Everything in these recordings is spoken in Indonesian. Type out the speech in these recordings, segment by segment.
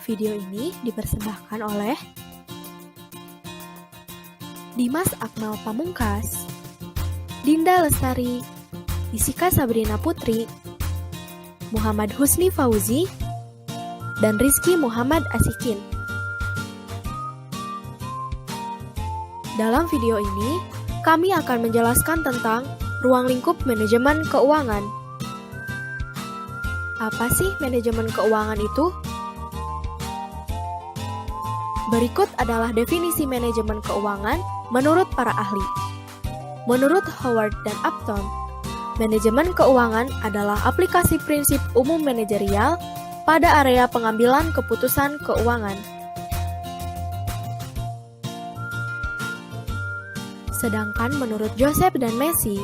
Video ini dipersembahkan oleh Dimas Akmal Pamungkas, Dinda Lestari, Isika Sabrina Putri, Muhammad Husni Fauzi, dan Rizky Muhammad Asikin. Dalam video ini, kami akan menjelaskan tentang ruang lingkup manajemen keuangan. Apa sih manajemen keuangan itu? Berikut adalah definisi manajemen keuangan menurut para ahli. Menurut Howard dan Upton, manajemen keuangan adalah aplikasi prinsip umum manajerial pada area pengambilan keputusan keuangan. Sedangkan menurut Joseph dan Messi,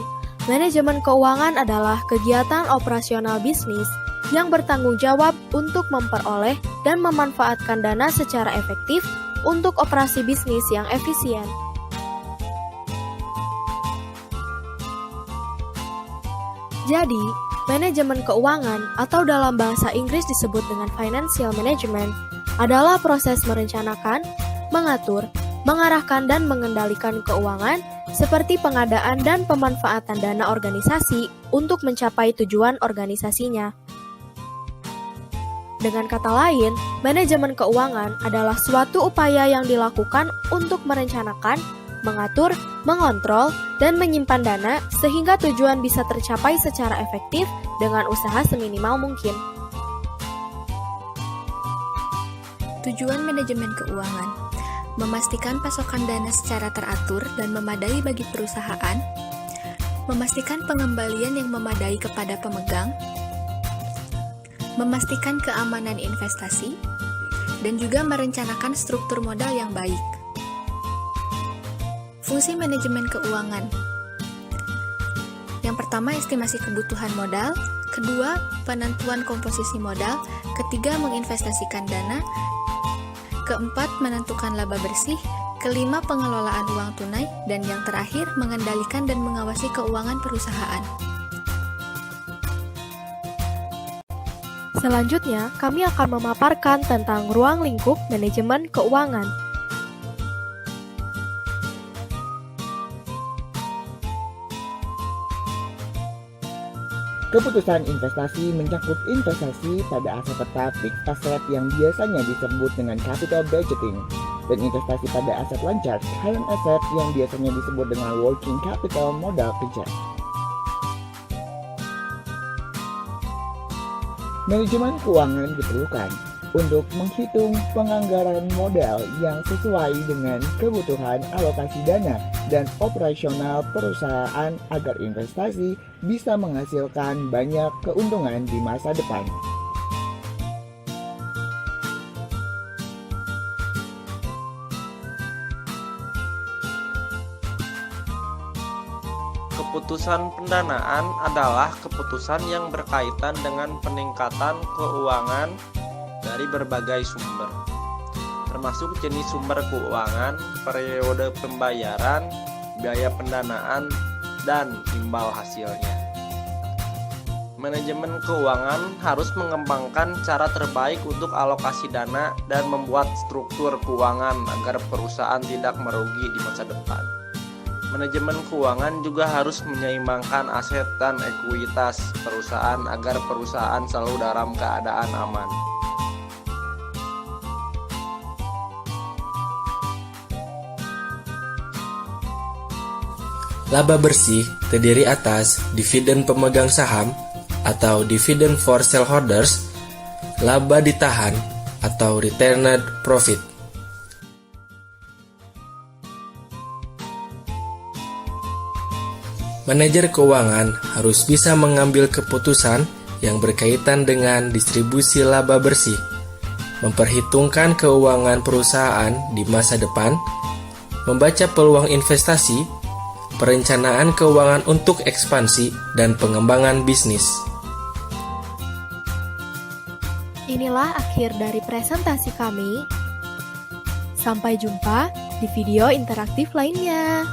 manajemen keuangan adalah kegiatan operasional bisnis yang bertanggung jawab untuk memperoleh dan memanfaatkan dana secara efektif untuk operasi bisnis yang efisien. Jadi, manajemen keuangan atau dalam bahasa Inggris disebut dengan financial management adalah proses merencanakan, mengatur, mengarahkan dan mengendalikan keuangan seperti pengadaan dan pemanfaatan dana organisasi untuk mencapai tujuan organisasinya. Dengan kata lain, manajemen keuangan adalah suatu upaya yang dilakukan untuk merencanakan, mengatur, mengontrol, dan menyimpan dana sehingga tujuan bisa tercapai secara efektif dengan usaha seminimal mungkin. Tujuan manajemen keuangan: memastikan pasokan dana secara teratur dan memadai bagi perusahaan, memastikan pengembalian yang memadai kepada pemegang, memastikan keamanan investasi, dan juga merencanakan struktur modal yang baik. Fungsi manajemen keuangan: yang pertama, estimasi kebutuhan modal; kedua, penentuan komposisi modal; ketiga, menginvestasikan dana; keempat, menentukan laba bersih; kelima, pengelolaan uang tunai; dan yang terakhir, mengendalikan dan mengawasi keuangan perusahaan. Selanjutnya, kami akan memaparkan tentang ruang lingkup manajemen keuangan. Keputusan investasi mencakup investasi pada aset tetap fixed asset yang biasanya disebut dengan capital budgeting, dan investasi pada aset lancar current asset yang biasanya disebut dengan working capital modal kerja. Manajemen keuangan diperlukan untuk menghitung penganggaran modal yang sesuai dengan kebutuhan alokasi dana dan operasional perusahaan agar investasi bisa menghasilkan banyak keuntungan di masa depan. Keputusan pendanaan adalah keputusan yang berkaitan dengan peningkatan keuangan dari berbagai sumber, termasuk jenis sumber keuangan, periode pembayaran, biaya pendanaan, dan imbal hasilnya. Manajemen keuangan harus mengembangkan cara terbaik untuk alokasi dana dan membuat struktur keuangan agar perusahaan tidak merugi di masa depan. Manajemen keuangan juga harus menyeimbangkan aset dan ekuitas perusahaan agar perusahaan selalu dalam keadaan aman. Laba bersih terdiri atas dividen pemegang saham atau dividend for shareholders, laba ditahan atau retained profit. Manajer keuangan harus bisa mengambil keputusan yang berkaitan dengan distribusi laba bersih, memperhitungkan keuangan perusahaan di masa depan, membaca peluang investasi, perencanaan keuangan untuk ekspansi, dan pengembangan bisnis. Inilah akhir dari presentasi kami. Sampai jumpa di video interaktif lainnya.